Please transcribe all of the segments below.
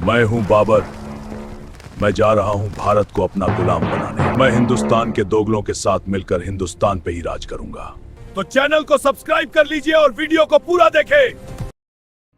मैं हूं बाबर। मैं जा रहा हूं भारत को अपना गुलाम बनाने। मैं हिंदुस्तान के दोगलों के साथ मिलकर हिंदुस्तान पे ही राज करूंगा। तो चैनल को सब्सक्राइब कर लीजिए और वीडियो को पूरा देखें।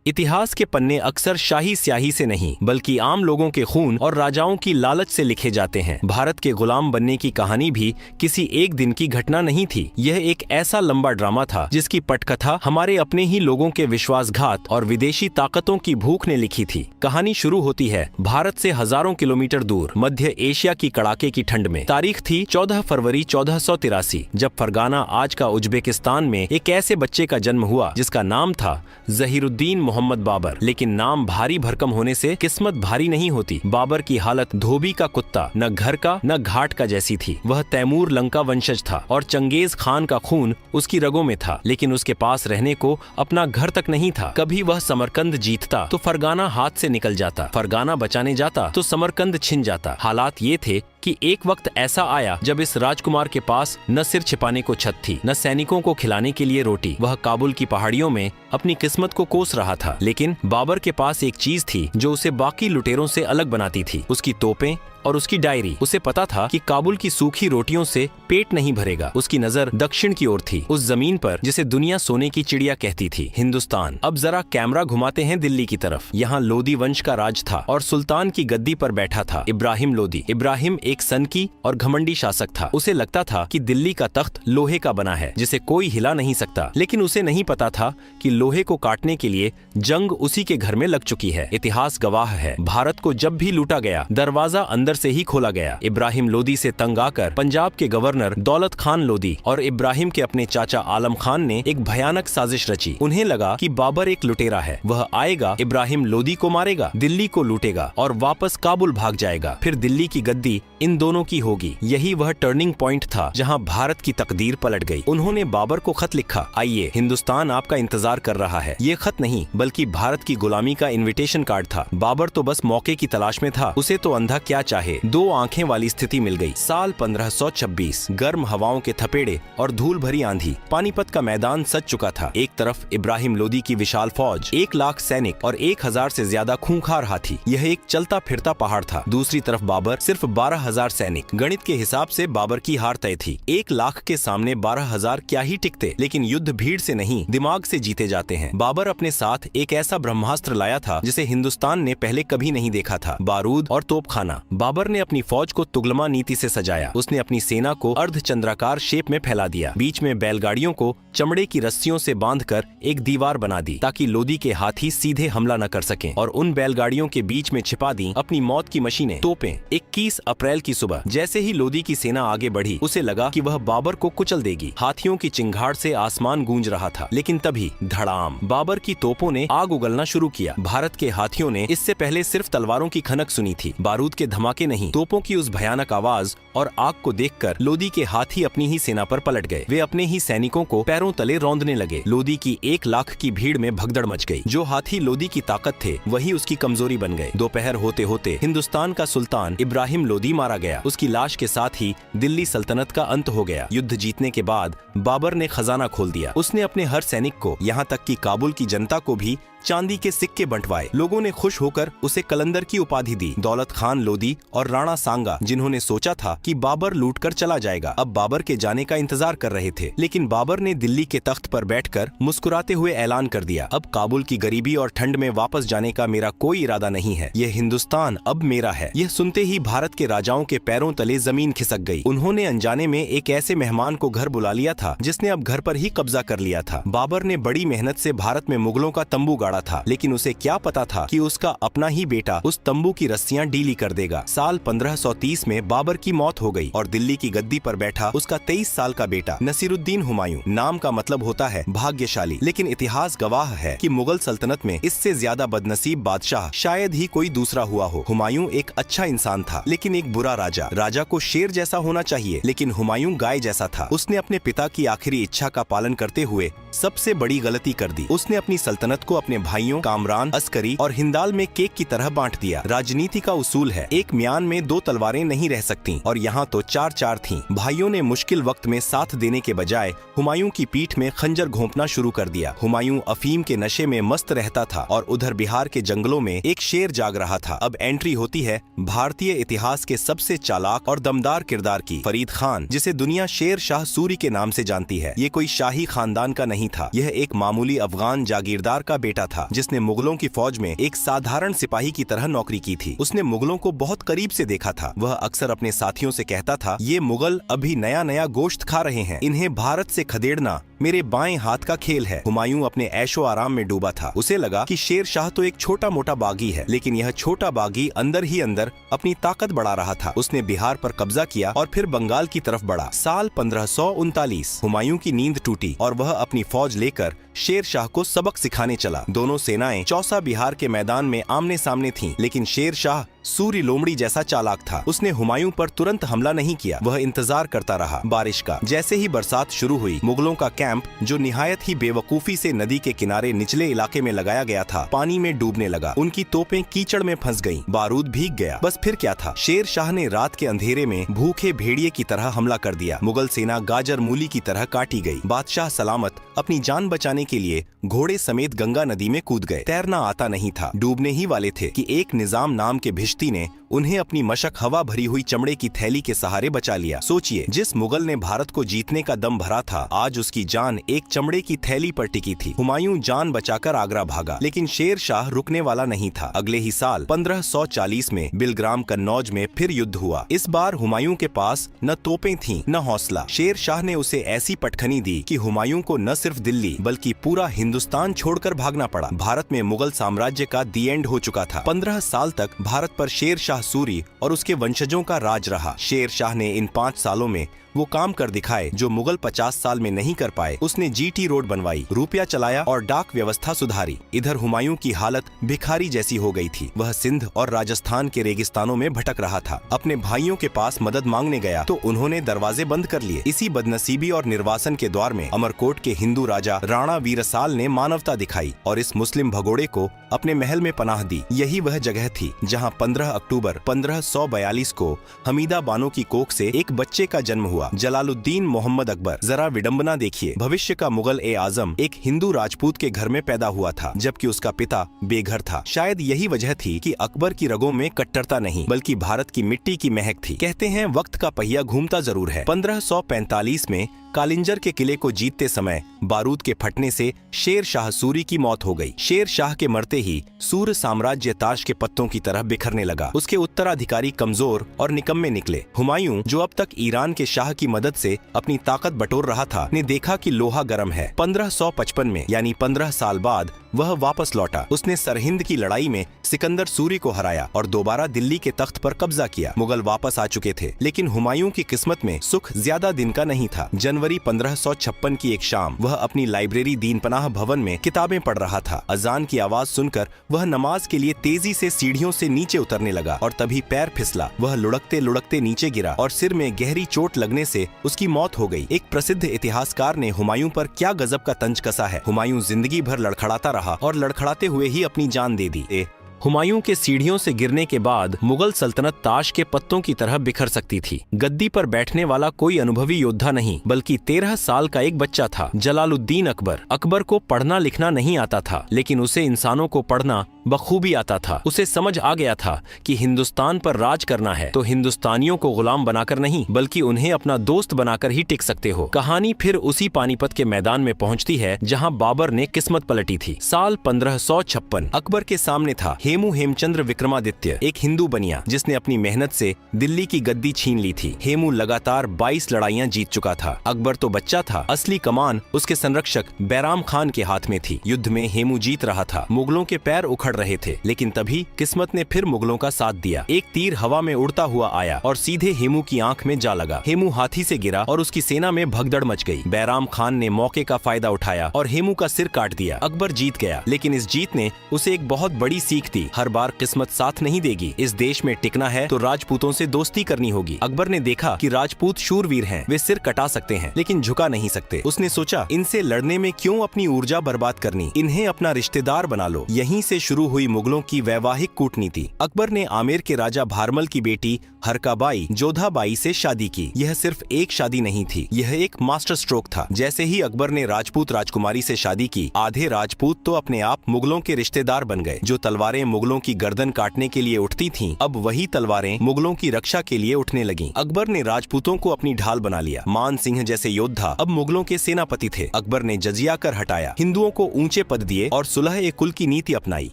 इतिहास के पन्ने अक्सर शाही स्याही से नहीं बल्कि आम लोगों के खून और राजाओं की लालच से लिखे जाते हैं। भारत के गुलाम बनने की कहानी भी किसी एक दिन की घटना नहीं थी। यह एक ऐसा लंबा ड्रामा था जिसकी पटकथा हमारे अपने ही लोगों के विश्वासघात और विदेशी ताकतों की भूख ने लिखी थी। कहानी शुरू होती है भारत से हजारों किलोमीटर दूर मध्य एशिया की कड़ाके की ठंड में। तारीख थी 14 फरवरी 1483, जब फरगाना आज का उज्बेकिस्तान में एक ऐसे बच्चे का जन्म हुआ जिसका नाम था जहीरुद्दीन मोहम्मद बाबर। लेकिन नाम भारी भरकम होने से किस्मत भारी नहीं होती। बाबर की हालत धोबी का कुत्ता, न घर का न घाट का जैसी थी। वह तैमूर लंका वंशज था और चंगेज खान का खून उसकी रगों में था, लेकिन उसके पास रहने को अपना घर तक नहीं था। कभी वह समरकंद जीतता तो फरगाना हाथ से निकल जाता, फरगाना बचाने जाता तो समरकंद छिन जाता। हालात ये थे कि एक वक्त ऐसा आया जब इस राजकुमार के पास न सिर छिपाने को छत थी, न सैनिकों को खिलाने के लिए रोटी। वह काबुल की पहाड़ियों में अपनी किस्मत को कोस रहा था। लेकिन बाबर के पास एक चीज थी जो उसे बाकी लुटेरों से अलग बनाती थी, उसकी तोपें और उसकी डायरी। उसे पता था कि काबुल की सूखी रोटियों से पेट नहीं भरेगा। उसकी नजर दक्षिण की ओर थी, उस जमीन पर जिसे दुनिया सोने की चिड़िया कहती थी, हिंदुस्तान। अब जरा कैमरा घुमाते हैं दिल्ली की तरफ। यहाँ लोदी वंश का राज था और सुल्तान की गद्दी पर बैठा था इब्राहिम लोदी। इब्राहिम एक सनकी और घमंडी शासक था। उसे लगता था कि दिल्ली का तख्त लोहे का बना है जिसे कोई हिला नहीं सकता। लेकिन उसे नहीं पता था कि लोहे को काटने के लिए जंग उसी के घर में लग चुकी है। इतिहास गवाह है, भारत को जब भी लूटा गया दरवाजा अंदर से ही खोला गया। इब्राहिम लोदी से तंग आकर पंजाब के गवर्नर दौलत खान लोदी और इब्राहिम के अपने चाचा आलम खान ने एक भयानक साजिश रची। उन्हें लगा कि बाबर एक लुटेरा है, वह आएगा, इब्राहिम लोदी को मारेगा, दिल्ली को लूटेगा और वापस काबुल भाग जाएगा। फिर दिल्ली की गद्दी इन दोनों की होगी। यही वह टर्निंग पॉइंट था जहां भारत की तकदीर पलट गई। उन्होंने बाबर को खत लिखा, आइए हिंदुस्तान आपका इंतजार कर रहा है। ये खत नहीं बल्कि भारत की गुलामी का इन्विटेशन कार्ड था। बाबर तो बस मौके की तलाश में था। उसे तो अंधा क्या चाहे, दो आंखें वाली स्थिति मिल गई। साल 1526, गर्म हवाओं के थपेड़े और धूल भरी आंधी। पानीपत का मैदान सज चुका था। एक तरफ इब्राहिम लोदी की विशाल फौज, 1 लाख सैनिक और 1000 से ज्यादा खूंखार हाथी। यह एक चलता फिरता पहाड़ था। दूसरी तरफ बाबर, सिर्फ 12,000 सैनिक। गणित के हिसाब से बाबर की हार तय थी। 1 लाख के सामने 12,000 क्या ही टिकते। लेकिन युद्ध भीड़ से नहीं, दिमाग से जीते जाते हैं। बाबर अपने साथ एक ऐसा ब्रह्मास्त्र लाया था जिसे हिंदुस्तान ने पहले कभी नहीं देखा था, बारूद और तोपखाना। बाबर ने अपनी फौज को तुगलमा नीति से सजाया। उसने अपनी सेना को अर्धचंद्राकार शेप में फैला दिया। बीच में बैलगाड़ियों को चमड़े की रस्सियों से बांधकर एक दीवार बना दी ताकि लोदी के हाथी सीधे हमला न कर सकें, और उन बैलगाड़ियों के बीच में छिपा दी अपनी मौत की मशीनें, तोपें। 21 अप्रैल की सुबह जैसे ही लोदी की सेना आगे बढ़ी, उसे लगा कि वह बाबर को कुचल देगी। हाथियों की चिंगाड़ से आसमान गूंज रहा था। लेकिन तभी धड़ाम, बाबर की तोपों ने आग उगलना शुरू किया। भारत के हाथियों ने इससे पहले सिर्फ तलवारों की खनक सुनी थी, बारूद के धमाके नहीं। तोपों की उस भयानक आवाज और आग को देखकर लोदी के हाथी अपनी ही सेना पर पलट गए। वे अपने ही सैनिकों को पैरों तले रौंदने लगे। लोदी की 1 लाख की भीड़ में भगदड़ मच गई। जो हाथी लोदी की ताकत थे वही उसकी कमजोरी बन गए। दोपहर होते होते हिंदुस्तान का सुल्तान इब्राहिम लोदी मारा गया। उसकी लाश के साथ ही दिल्ली सल्तनत का अंत हो गया। युद्ध जीतने के बाद बाबर ने खजाना खोल दिया। उसने अपने हर सैनिक को, यहाँ तक कि काबुल की जनता को भी चांदी के सिक्के बंटवाए। लोगों ने खुश होकर उसे कलंदर की उपाधि दी। दौलत खान लोदी और राणा सांगा, जिन्होंने सोचा था कि बाबर लूटकर चला जाएगा, अब बाबर के जाने का इंतजार कर रहे थे। लेकिन बाबर ने दिल्ली के तख्त पर बैठकर मुस्कुराते हुए ऐलान कर दिया, अब काबुल की गरीबी और ठंड में वापस जाने का मेरा कोई इरादा नहीं है। यह हिंदुस्तान अब मेरा है। यह सुनते ही भारत के राजाओं के पैरों तले जमीन खिसक गई। उन्होंने अनजाने में एक ऐसे मेहमान को घर बुला लिया था जिसने अब घर पर ही कब्जा कर लिया था। बाबर ने बड़ी मेहनत से भारत में मुगलों का तंबू गाड़ा था, लेकिन उसे क्या पता था कि उसका अपना ही बेटा उस तंबू की रस्सियां ढीली कर देगा। साल 1530 में बाबर की मौत हो गई और दिल्ली की गद्दी पर बैठा उसका 23 साल का बेटा नसीरुद्दीन हुमायूं। नाम का मतलब होता है भाग्यशाली, लेकिन इतिहास गवाह है कि मुगल सल्तनत में इससे ज्यादा बदनसीब बादशाह शायद ही कोई दूसरा हुआ हो। हुमायूं एक अच्छा इंसान था, लेकिन एक बुरा राजा। राजा को शेर जैसा होना चाहिए, लेकिन हुमायूं गाय जैसा था। उसने अपने पिता की आखिरी इच्छा का पालन करते हुए सबसे बड़ी गलती कर दी। उसने अपनी सल्तनत को अपने भाइयों कामरान, अस्करी और हिंदाल में केक की तरह बांट दिया। राजनीति का उसूल है, एक म्यान में दो तलवारें नहीं रह सकती, और यहाँ तो चार चार थीं। भाइयों ने मुश्किल वक्त में साथ देने के बजाय हुमायूं की पीठ में खंजर घोंपना शुरू कर दिया। हुमायूं अफीम के नशे में मस्त रहता था और उधर बिहार के जंगलों में एक शेर जाग रहा था। अब एंट्री होती है भारतीय इतिहास के सबसे चालाक और दमदार किरदार की, फरीद खान, जिसे दुनिया शेर शाह सूरी के नाम से जानती है। ये कोई शाही खानदान का नहीं था, यह एक मामूली अफगान जागीरदार का बेटा था जिसने मुगलों की फौज में एक साधारण सिपाही की तरह नौकरी की थी। उसने मुगलों को बहुत करीब से देखा था। वह अक्सर अपने साथियों से कहता था, ये मुगल अभी नया नया गोश्त खा रहे हैं, इन्हें भारत से खदेड़ना मेरे बाएं हाथ का खेल है। हुमायूं अपने ऐशो आराम में डूबा था। उसे लगा कि शेर शाह तो एक छोटा मोटा बागी है, लेकिन यह छोटा बागी अंदर ही अंदर अपनी ताकत बढ़ा रहा था। उसने बिहार पर कब्जा किया और फिर बंगाल की तरफ बढ़ा। साल 1539 हुमायूं की नींद टूटी और वह अपनी फौज लेकर शेर शाह को सबक सिखाने चला। दोनों सेनाएं चौसा बिहार के मैदान में आमने सामने थीं, लेकिन शेर शाह सूरी लोमड़ी जैसा चालाक था। उसने हुमायूं पर तुरंत हमला नहीं किया, वह इंतजार करता रहा बारिश का। जैसे ही बरसात शुरू हुई, मुगलों का कैंप, जो निहायत ही बेवकूफी से नदी के किनारे निचले इलाके में लगाया गया था, पानी में डूबने लगा। उनकी तोपें कीचड़ में फंस गईं, बारूद भीग गया। बस फिर क्या था, शेर शाह ने रात के अंधेरे में भूखे भेड़िए की तरह हमला कर दिया। मुगल सेना गाजर मूली की तरह काटी गई। बादशाह सलामत अपनी जान बचाने के लिए घोड़े समेत गंगा नदी में कूद गए। तैरना आता नहीं था, डूबने ही वाले थे कि एक निजाम नाम के भिश्ती ने उन्हें अपनी मशक हवा भरी हुई चमड़े की थैली के सहारे बचा लिया। सोचिए, जिस मुगल ने भारत को जीतने का दम भरा था, आज उसकी जान एक चमड़े की थैली पर टिकी थी। हुमायूं जान बचाकर आगरा भागा, लेकिन शेर शाह रुकने वाला नहीं था। अगले ही साल 1540 में बिलग्राम कन्नौज में फिर युद्ध हुआ। इस बार हुमायूं के पास न तोपें थीं न हौसला। शेर शाह ने उसे ऐसी पटखनी दी कि हुमायूं को न सिर्फ दिल्ली बल्कि पूरा हिंदुस्तान छोड़कर भागना पड़ा। भारत में मुगल साम्राज्य का दी एंड हो चुका था। 15 साल तक भारत पर शेर शाह सूरी और उसके वंशजों का राज रहा। शेर शाह ने इन 5 सालों में वो काम कर दिखाए जो मुगल 50 साल में नहीं कर पाए। उसने जीटी रोड बनवाई, रुपया चलाया और डाक व्यवस्था सुधारी। इधर हुमायूं की हालत भिखारी जैसी हो गई थी। वह सिंध और राजस्थान के रेगिस्तानों में भटक रहा था। अपने भाइयों के पास मदद मांगने गया तो उन्होंने दरवाजे बंद कर लिए। इसी बदनसीबी और निर्वासन के द्वार में अमरकोट के हिंदू राजा राणा वीरसाल ने मानवता दिखाई और इस मुस्लिम भगोड़े को अपने महल में पनाह दी। यही वह जगह थी जहाँ 15 अक्टूबर 1542 को हमीदा बानो की कोख से एक बच्चे का जन्म हुआ, जलालुद्दीन मोहम्मद अकबर। जरा विडंबना देखिए, भविष्य का मुगल ए आजम एक हिंदू राजपूत के घर में पैदा हुआ था, जबकि उसका पिता बेघर था। शायद यही वजह थी कि अकबर की रगों में कट्टरता नहीं बल्कि भारत की मिट्टी की महक थी। कहते हैं वक्त का पहिया घूमता जरूर है। 1545 में कालिंजर के किले को जीतते समय बारूद के फटने से शेर शाह सूरी की मौत हो गई। शेर शाह के मरते ही सूर साम्राज्य ताश के पत्तों की तरह बिखरने लगा। उसके उत्तराधिकारी कमजोर और निकम्मे निकले। हुमायूं, जो अब तक ईरान के शाह की मदद से अपनी ताकत बटोर रहा था, ने देखा कि लोहा गर्म है। 1555 में यानी 15 साल बाद वह वापस लौटा। उसने सरहिंद की लड़ाई में सिकंदर सूरी को हराया और दोबारा दिल्ली के तख्त पर कब्जा किया। मुगल वापस आ चुके थे, लेकिन हुमायूं की किस्मत में सुख ज्यादा दिन का नहीं था। जनवरी 1556 की एक शाम वह अपनी लाइब्रेरी दीनपनाह भवन में किताबें पढ़ रहा था। अजान की आवाज सुनकर वह नमाज के लिए तेजी से सीढ़ियों से नीचे उतरने लगा और तभी पैर फिसला। वह लुढ़कते लुढ़कते नीचे गिरा और सिर में गहरी चोट लगने से उसकी मौत हो गई। एक प्रसिद्ध इतिहासकार ने हुमायूं पर क्या गजब का तंज कसा है। हुमायूं जिंदगी भर लड़खड़ाता रहा और लड़खड़ाते हुए ही अपनी जान दे दी। हुमायूं के सीढ़ियों से गिरने के बाद मुगल सल्तनत ताश के पत्तों की तरह बिखर सकती थी। गद्दी पर बैठने वाला कोई अनुभवी योद्धा नहीं बल्कि 13 साल का एक बच्चा था, जलालुद्दीन अकबर। अकबर को पढ़ना लिखना नहीं आता था, लेकिन उसे इंसानों को पढ़ना बखूबी आता था। उसे समझ आ गया था कि हिंदुस्तान पर राज करना है तो हिंदुस्तानियों को गुलाम बनाकर नहीं बल्कि उन्हें अपना दोस्त बनाकर ही टिक सकते हो। कहानी फिर उसी पानीपत के मैदान में पहुंचती है जहां बाबर ने किस्मत पलटी थी। साल 1556 अकबर के सामने था हेमू हेमचंद्र विक्रमादित्य, एक हिंदू बनिया जिसने अपनी मेहनत से दिल्ली की गद्दी छीन ली थी। हेमू लगातार 22 लड़ाइयां जीत चुका था। अकबर तो बच्चा था, असली कमान उसके संरक्षक बैराम खान के हाथ में थी। युद्ध में हेमू जीत रहा था, मुगलों के पैर उखड़ लड़ रहे थे, लेकिन तभी किस्मत ने फिर मुगलों का साथ दिया। एक तीर हवा में उड़ता हुआ आया और सीधे हेमू की आंख में जा लगा। हेमू हाथी से गिरा और उसकी सेना में भगदड़ मच गई। बैराम खान ने मौके का फायदा उठाया और हेमू का सिर काट दिया। अकबर जीत गया, लेकिन इस जीत ने उसे एक बहुत बड़ी सीख दी। हर बार किस्मत साथ नहीं देगी। इस देश में टिकना है तो राजपूतों से दोस्ती करनी होगी। अकबर ने देखा कि राजपूत शूरवीर हैं, वे सिर कटा सकते हैं लेकिन झुका नहीं सकते। उसने सोचा, इनसे लड़ने में क्यों अपनी ऊर्जा बर्बाद करनी, इन्हें अपना रिश्तेदार बना लो। यहीं से शुरू हुई मुगलों की वैवाहिक कूटनीति। अकबर ने आमेर के राजा भारमल की बेटी हरकाबाई जोधाबाई से शादी की। यह सिर्फ एक शादी नहीं थी, यह एक मास्टर स्ट्रोक था। जैसे ही अकबर ने राजपूत राजकुमारी से शादी की, आधे राजपूत तो अपने आप मुगलों के रिश्तेदार बन गए। जो तलवारें मुगलों की गर्दन काटने के लिए उठती थीं, अब वही तलवारें मुगलों की रक्षा के लिए उठने लगीं। अकबर ने राजपूतों को अपनी ढाल बना लिया। मान सिंह जैसे योद्धा अब मुगलों के सेनापति थे। अकबर ने जजिया कर हटाया, हिंदुओं को ऊंचे पद दिए और सुलह ए कुल की नीति अपनाई।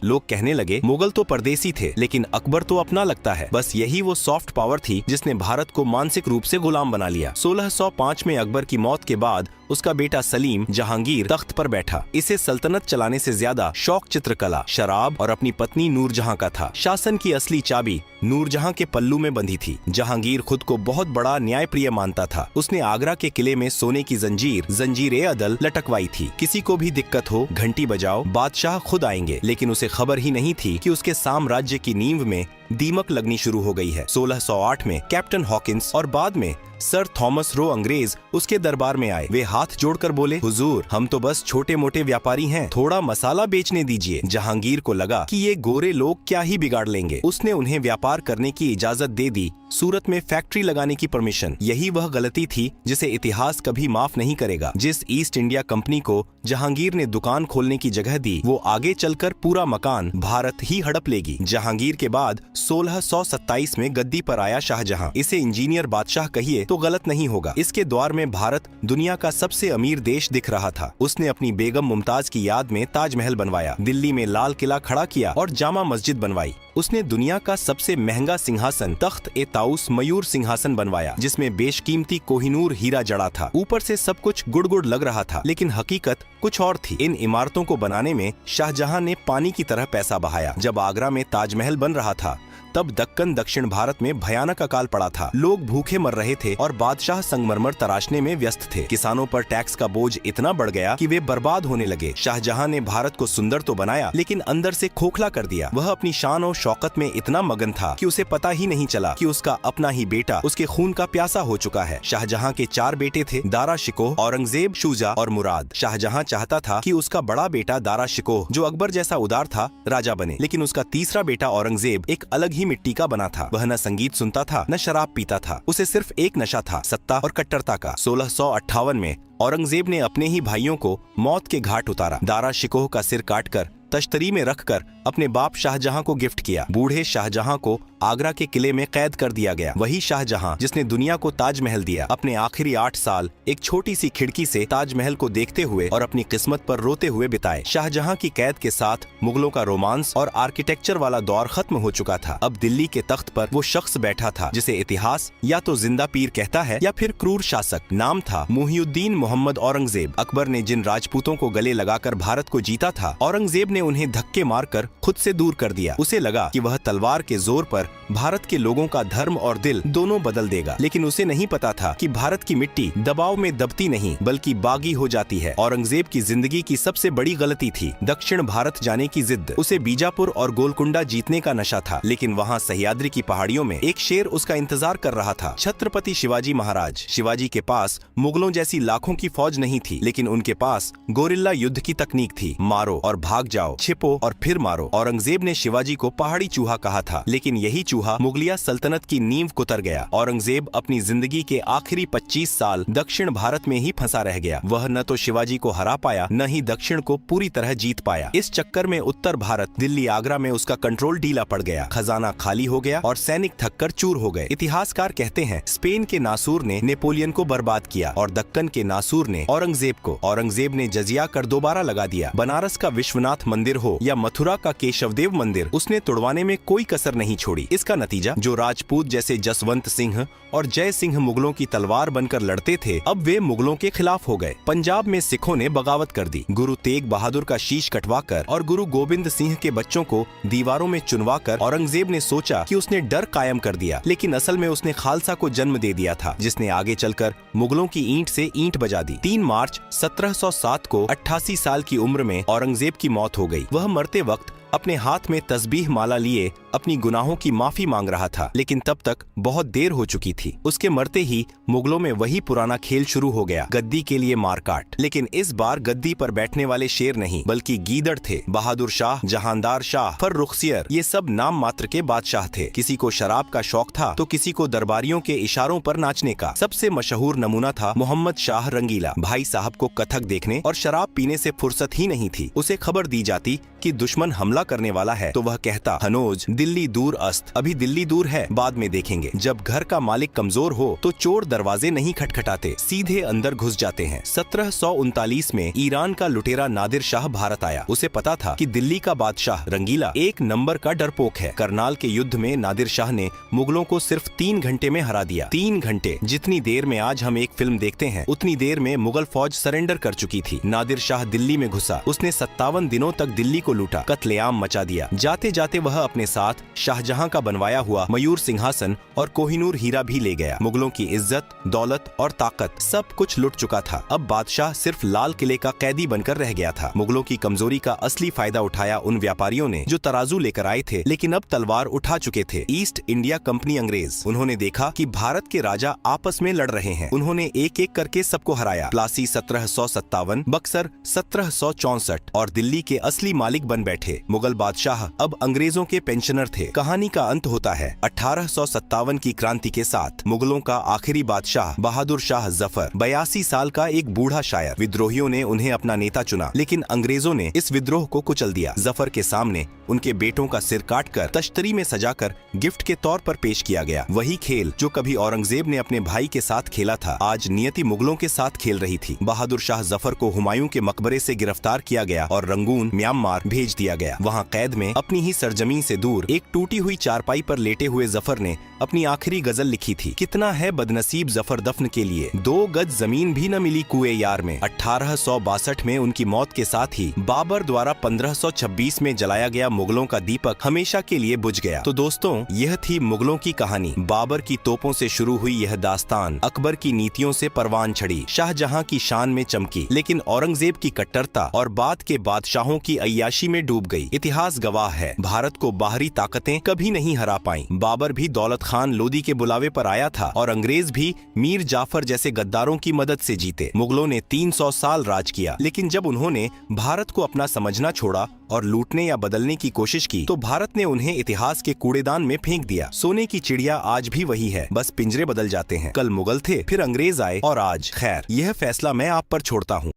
लोग कहने लगे, मुगल तो परदेसी थे लेकिन अकबर तो अपना लगता है। बस यही वो सॉफ्ट पावर थी जिसने भारत को मानसिक रूप से गुलाम बना लिया। 1605 में अकबर की मौत के बाद उसका बेटा सलीम जहांगीर तख्त पर बैठा। इसे सल्तनत चलाने से ज्यादा शौक चित्रकला, शराब और अपनी पत्नी नूरजहां का था। शासन की असली चाबी नूरजहां के पल्लू में बंधी थी। जहांगीर खुद को बहुत बड़ा न्यायप्रिय मानता था। उसने आगरा के किले में सोने की जंजीर अदल लटकवाई थी। किसी को भी दिक्कत हो, घंटी बजाओ, बादशाह खुद आएंगे। लेकिन उसे खबर ही नहीं थी कि उसके साम्राज्य की नींव में दीमक लगनी शुरू हो गई है। 1608 में कैप्टन हॉकिंस और बाद में सर थॉमस रो अंग्रेज उसके दरबार में आए। वे हाथ जोड़कर बोले, हुजूर, हम तो बस छोटे मोटे व्यापारी हैं, थोड़ा मसाला बेचने दीजिए। जहांगीर को लगा कि ये गोरे लोग क्या ही बिगाड़ लेंगे। उसने उन्हें व्यापार करने की इजाजत दे दी, सूरत में फैक्ट्री लगाने की परमिशन। यही वह गलती थी जिसे इतिहास कभी माफ नहीं करेगा। जिस ईस्ट इंडिया कंपनी को जहांगीर ने दुकान खोलने की जगह दी, वो आगे चलकर पूरा मकान भारत ही हड़प लेगी। जहांगीर के बाद 1627 में गद्दी पर आया शाहजहां। इसे इंजीनियर बादशाह कहिए तो गलत नहीं होगा। इसके द्वार में भारत दुनिया का सबसे अमीर देश दिख रहा था। उसने अपनी बेगम मुमताज की याद में ताजमहल बनवाया, दिल्ली में लाल किला खड़ा किया और जामा मस्जिद बनवाई। उसने दुनिया का सबसे महंगा सिंहासन तख्त ए ताउस मयूर सिंहासन बनवाया, जिसमें बेशकीमती कोहिनूर हीरा जड़ा था। ऊपर से सब कुछ गुड़ गुड़ लग रहा था, लेकिन हकीकत कुछ और थी। इन इमारतों को बनाने में शाहजहां ने पानी की तरह पैसा बहाया। जब आगरा में ताजमहल बन रहा था, तब दक्कन दक्षिण भारत में भयानक अकाल पड़ा था। लोग भूखे मर रहे थे और बादशाह संगमरमर तराशने में व्यस्त थे। किसानों पर टैक्स का बोझ इतना बढ़ गया कि वे बर्बाद होने लगे। शाहजहां ने भारत को सुंदर तो बनाया, लेकिन अंदर से खोखला कर दिया। वह अपनी शान और शौकत में इतना मगन था कि उसे पता ही नहीं चला कि उसका अपना ही बेटा उसके खून का प्यासा हो चुका है। शाहजहां के 4 बेटे थे, दारा शिकोह, औरंगजेब, शुजा और मुराद। शाहजहां चाहता था कि उसका बड़ा बेटा दारा शिकोह, जो अकबर जैसा उदार था, राजा बने, लेकिन उसका तीसरा बेटा औरंगजेब एक अलग मिट्टी का बना था। वह न संगीत सुनता था, न शराब पीता था। उसे सिर्फ एक नशा था, सत्ता और कट्टरता का। 1658 में औरंगजेब ने अपने ही भाइयों को मौत के घाट उतारा। दारा शिकोह का सिर काटकर तश्तरी में रखकर अपने बाप शाहजहां को गिफ्ट किया। बूढ़े शाहजहां को आगरा के किले में कैद कर दिया गया। वही शाहजहां जिसने दुनिया को ताजमहल दिया, अपने आखिरी 8 साल एक छोटी सी खिड़की से ताजमहल को देखते हुए और अपनी किस्मत पर रोते हुए बिताए। शाहजहां की कैद के साथ मुगलों का रोमांस और आर्किटेक्चर वाला दौर खत्म हो चुका था। अब दिल्ली के तख्त पर वो शख्स बैठा था जिसे इतिहास या तो जिंदा पीर कहता है या फिर क्रूर शासक। नाम था मुहिउद्दीन मोहम्मद औरंगजेब। अकबर ने जिन राजपूतों को गले लगाकर भारत को जीता था, औरंगजेब ने उन्हें धक्के मारकर खुद से दूर कर दिया। उसे लगा कि वह तलवार के जोर पर भारत के लोगों का धर्म और दिल दोनों बदल देगा, लेकिन उसे नहीं पता था कि भारत की मिट्टी दबाव में दबती नहीं बल्कि बागी हो जाती है। औरंगजेब की जिंदगी की सबसे बड़ी गलती थी दक्षिण भारत जाने की जिद। उसे बीजापुर और गोलकुंडा जीतने का नशा था, लेकिन वहाँ सह्याद्री की पहाड़ियों में एक शेर उसका इंतजार कर रहा था, छत्रपति शिवाजी महाराज। शिवाजी के पास मुगलों जैसी लाखों की फौज नहीं थी, लेकिन उनके पास गोरिल्ला युद्ध की तकनीक थी। मारो और भाग जाओ, छिपो और फिर मारो। औरंगजेब ने शिवाजी को पहाड़ी चूहा कहा था, लेकिन यही चूहा मुगलिया सल्तनत की नींव कुतर गया। औरंगजेब अपनी जिंदगी के आखिरी 25 साल दक्षिण भारत में ही फंसा रह गया। वह न तो शिवाजी को हरा पाया, न ही दक्षिण को पूरी तरह जीत पाया। इस चक्कर में उत्तर भारत, दिल्ली, आगरा में उसका कंट्रोल ढीला पड़ गया। खजाना खाली हो गया और सैनिक थककर चूर हो गए। इतिहासकार कहते हैं, स्पेन के नासूर ने नेपोलियन को बर्बाद किया और दक्कन के नासूर ने औरंगजेब को। औरंगजेब ने जजिया कर दोबारा लगा दिया। बनारस का विश्वनाथ मंदिर मंदिर हो या मथुरा का केशवदेव मंदिर, उसने तुड़वाने में कोई कसर नहीं छोड़ी। इसका नतीजा, जो राजपूत जैसे जसवंत सिंह और जय सिंह मुगलों की तलवार बनकर लड़ते थे, अब वे मुगलों के खिलाफ हो गए। पंजाब में सिखों ने बगावत कर दी। गुरु तेग बहादुर का शीश कटवाकर और गुरु गोबिंद सिंह के बच्चों को दीवारों में चुनवाकर औरंगजेब ने सोचा कि उसने डर कायम कर दिया, लेकिन असल में उसने खालसा को जन्म दे दिया था, जिसने आगे चलकर मुगलों की ईंट से ईंट बजा दी। 3 मार्च 1707 को 88 साल की उम्र में औरंगजेब की मौत हो गई। वह मरते वक्त अपने हाथ में तस्बीह माला लिए अपनी गुनाहों की माफी मांग रहा था, लेकिन तब तक बहुत देर हो चुकी थी। उसके मरते ही मुगलों में वही पुराना खेल शुरू हो गया, गद्दी के लिए मारकाट। लेकिन इस बार गद्दी पर बैठने वाले शेर नहीं, बल्कि गीदड़ थे। बहादुर शाह, जहानदार शाह, फर्रुखसियर, ये सब नाम मात्र के बादशाह थे। किसी को शराब का शौक था तो किसी को दरबारियों के इशारों पर नाचने का। सबसे मशहूर नमूना था मोहम्मद शाह रंगीला। भाई साहब को कथक देखने और शराब पीने से फुर्सत ही नहीं थी। उसे खबर दी जाती कि दुश्मन हमला करने वाला है तो वह कहता, हनोज दिल्ली दूर अस्त, अभी दिल्ली दूर है, बाद में देखेंगे। जब घर का मालिक कमजोर हो तो चोर दरवाजे नहीं खटखटाते, सीधे अंदर घुस जाते हैं। 1739 में ईरान का लुटेरा नादिर शाह भारत आया। उसे पता था कि दिल्ली का बादशाह रंगीला एक नंबर का डरपोक है। करनाल के युद्ध में नादिर शाह ने मुगलों को सिर्फ 3 घंटे में हरा दिया। 3 घंटे, जितनी देर में आज हम एक फिल्म देखते हैं, उतनी देर में मुगल फौज सरेंडर कर चुकी थी। नादिर शाह दिल्ली में घुसा। उसने 57 दिनों तक दिल्ली को लूटा, कत्लेआम मचा दिया। जाते जाते वह अपने साथ शाहजहां का बनवाया हुआ मयूर सिंहासन और कोहिनूर हीरा भी ले गया। मुगलों की इज्जत, दौलत और ताकत सब कुछ लुट चुका था। अब बादशाह सिर्फ लाल किले का कैदी बनकर रह गया था। मुगलों की कमजोरी का असली फायदा उठाया उन व्यापारियों ने जो तराजू लेकर आए थे, लेकिन अब तलवार उठा चुके थे। ईस्ट इंडिया कंपनी अंग्रेज। उन्होंने देखा कि भारत के राजा आपस में लड़ रहे हैं। उन्होंने एक एक करके सबको हराया। प्लासी 1757, बक्सर 1764 और दिल्ली के असली मालिक बन बैठे। मुगल बादशाह अब अंग्रेजों के पेंशनर थे। कहानी का अंत होता है 1857 की क्रांति के साथ। मुगलों का आखिरी बादशाह बहादुर शाह जफर, 82 साल का एक बूढ़ा शायर। विद्रोहियों ने उन्हें अपना नेता चुना, लेकिन अंग्रेजों ने इस विद्रोह को कुचल दिया। जफर के सामने उनके बेटों का सिर काटकर तश्तरी में सजाकर गिफ्ट के तौर पर पेश किया गया। वही खेल जो कभी औरंगजेब ने अपने भाई के साथ खेला था, आज नियति मुगलों के साथ खेल रही थी। बहादुर शाह जफर को हुमायूं के मकबरे से गिरफ्तार किया गया और रंगून, म्यांमार भेज दिया गया। वहाँ कैद में अपनी ही सरजमीन से दूर एक टूटी हुई चारपाई पर लेटे हुए जफर ने अपनी आखिरी गजल लिखी थी। कितना है बदनसीब जफर दफन के लिए, 2 गज जमीन भी न मिली कुएं यार में। 1862 में उनकी मौत के साथ ही बाबर द्वारा 1526 में जलाया गया मुगलों का दीपक हमेशा के लिए बुझ गया। तो दोस्तों, यह थी मुगलों की कहानी। बाबर की तोपों से शुरू हुई यह दास्तान अकबर की नीतियों से परवान चढ़ी, शाहजहां की शान में चमकी, लेकिन औरंगजेब की कट्टरता और बाद के बादशाहों की अय्याशी में डूब गई। इतिहास गवाह है, भारत को बाहरी ताकतें कभी नहीं हरा पाईं। बाबर भी दौलत खान लोदी के बुलावे पर आया था और अंग्रेज भी मीर जाफर जैसे गद्दारों की मदद से जीते। मुगलों ने 300 साल राज किया, लेकिन जब उन्होंने भारत को अपना समझना छोड़ा और लूटने या बदलने की कोशिश की, तो भारत ने उन्हें इतिहास के कूड़ेदान में फेंक दिया। सोने की चिड़िया आज भी वही है, बस पिंजरे बदल जाते हैं। कल मुगल थे, फिर अंग्रेज आए और आज खैर, यह फैसला मैं आप पर छोड़ता हूँ।